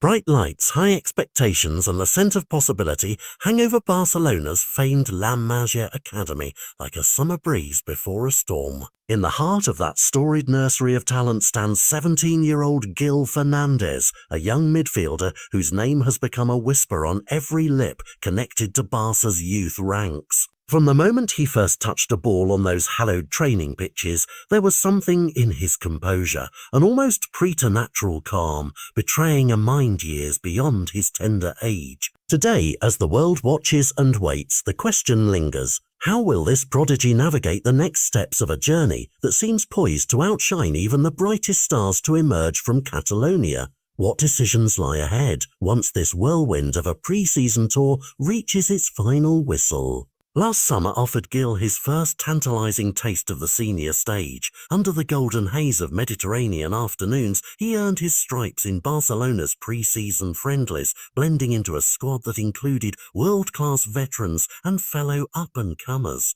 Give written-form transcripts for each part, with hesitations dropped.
Bright lights, high expectations and the scent of possibility hang over Barcelona's famed La Masia Academy like a summer breeze before a storm. In the heart of that storied nursery of talent stands 17-year-old Guille Fernández, a young midfielder whose name has become a whisper on every lip connected to Barca's youth ranks. From the moment he first touched a ball on those hallowed training pitches, there was something in his composure, an almost preternatural calm, betraying a mind years beyond his tender age. Today, as the world watches and waits, the question lingers: how will this prodigy navigate the next steps of a journey that seems poised to outshine even the brightest stars to emerge from Catalonia? What decisions lie ahead once this whirlwind of a pre-season tour reaches its final whistle? Last summer offered Guille his first tantalizing taste of the senior stage. Under the golden haze of Mediterranean afternoons, he earned his stripes in Barcelona's pre-season friendlies, blending into a squad that included world-class veterans and fellow up-and-comers.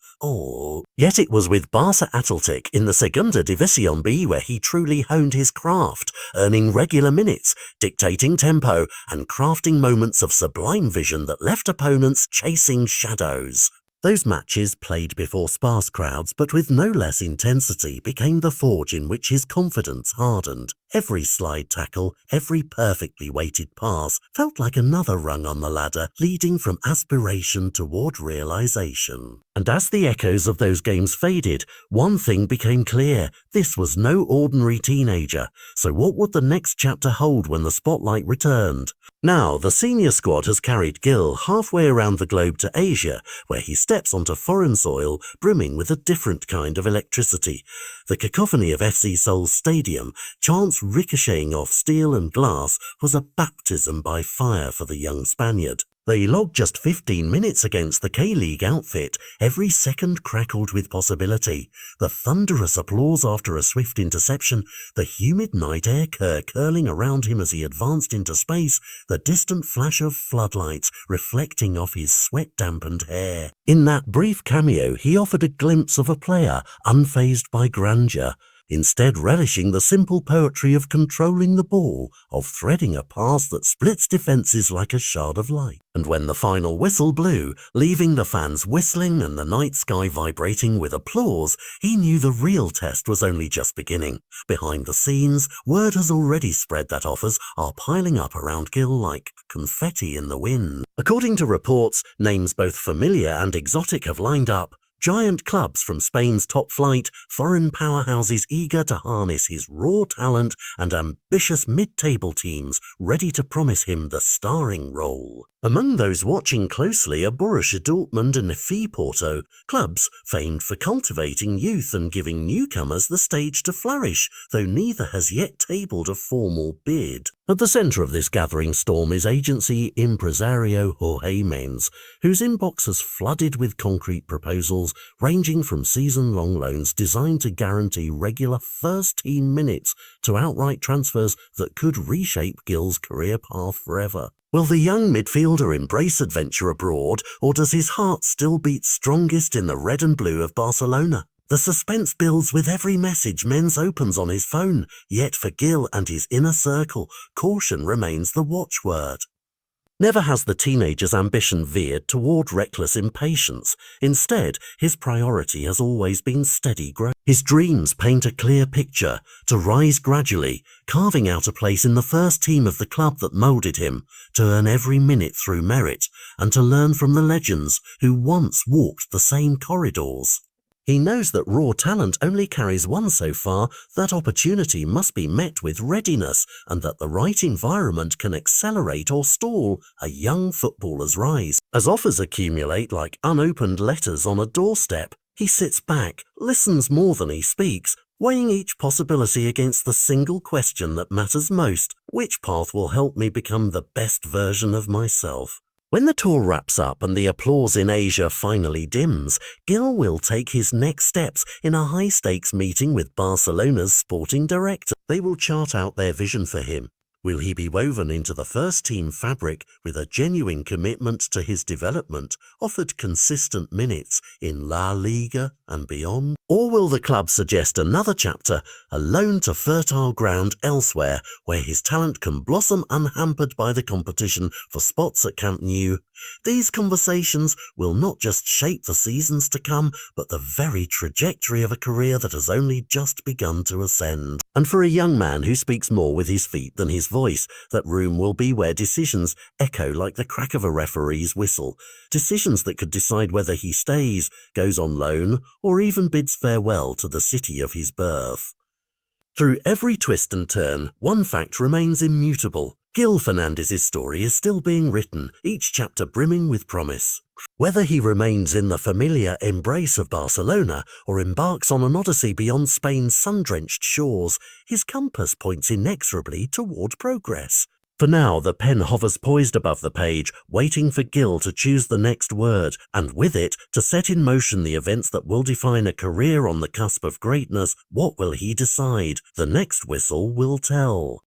Yet it was with Barça Athletic in the Segunda División B where he truly honed his craft, earning regular minutes, dictating tempo, and crafting moments of sublime vision that left opponents chasing shadows. Those matches, played before sparse crowds but with no less intensity, became the forge in which his confidence hardened. Every slide tackle, every perfectly weighted pass felt like another rung on the ladder, leading from aspiration toward realization. And as the echoes of those games faded, one thing became clear: this was no ordinary teenager. So what would the next chapter hold when the spotlight returned? Now, the senior squad has carried Guille halfway around the globe to Asia, where he steps onto foreign soil brimming with a different kind of electricity. The cacophony of FC Seoul's stadium, chants ricocheting off steel and glass, was a baptism by fire for the young Spaniard. They logged just 15 minutes against the K-League outfit. Every second crackled with possibility. The thunderous applause after a swift interception, the humid night air curling around him as he advanced into space, the distant flash of floodlights reflecting off his sweat-dampened hair. In that brief cameo, he offered a glimpse of a player unfazed by grandeur, instead relishing the simple poetry of controlling the ball, of threading a pass that splits defenses like a shard of light. And when the final whistle blew, leaving the fans whistling and the night sky vibrating with applause, he knew the real test was only just beginning. Behind the scenes, word has already spread that offers are piling up around Guille like confetti in the wind. According to reports, names both familiar and exotic have lined up. Giant clubs from Spain's top flight, foreign powerhouses eager to harness his raw talent, and ambitious mid-table teams ready to promise him the starring role. Among those watching closely are Borussia Dortmund and FC Porto, clubs famed for cultivating youth and giving newcomers the stage to flourish, though neither has yet tabled a formal bid. At the centre of this gathering storm is agency impresario Jorge Mendes, whose inbox has flooded with concrete proposals ranging from season-long loans designed to guarantee regular first-team minutes to outright transfers that could reshape Guille's career path forever. Will the young midfielder embrace adventure abroad, or does his heart still beat strongest in the red and blue of Barcelona? The suspense builds with every message Mendes opens on his phone, yet for Guille and his inner circle, caution remains the watchword. Never has the teenager's ambition veered toward reckless impatience. Instead, his priority has always been steady growth. His dreams paint a clear picture: to rise gradually, carving out a place in the first team of the club that moulded him, to earn every minute through merit, and to learn from the legends who once walked the same corridors. He knows that raw talent only carries one so far, that opportunity must be met with readiness, and that the right environment can accelerate or stall a young footballer's rise. As offers accumulate like unopened letters on a doorstep, he sits back, listens more than he speaks, weighing each possibility against the single question that matters most: which path will help me become the best version of myself? When the tour wraps up and the applause in Asia finally dims, Guille will take his next steps in a high-stakes meeting with Barcelona's sporting director. They will chart out their vision for him. Will he be woven into the first-team fabric with a genuine commitment to his development, offered consistent minutes in La Liga and beyond? Or will the club suggest another chapter, a loan to fertile ground elsewhere, where his talent can blossom unhampered by the competition for spots at Camp Nou? These conversations will not just shape the seasons to come, but the very trajectory of a career that has only just begun to ascend. And for a young man who speaks more with his feet than his voice, that room will be where decisions echo like the crack of a referee's whistle. Decisions that could decide whether he stays, goes on loan, or even bids farewell to the city of his birth. Through every twist and turn, one fact remains immutable. Guille Fernandez's story is still being written, each chapter brimming with promise. Whether he remains in the familiar embrace of Barcelona or embarks on an odyssey beyond Spain's sun-drenched shores, his compass points inexorably toward progress. For now, the pen hovers poised above the page, waiting for Guille to choose the next word, and with it, to set in motion the events that will define a career on the cusp of greatness. What will he decide? The next whistle will tell.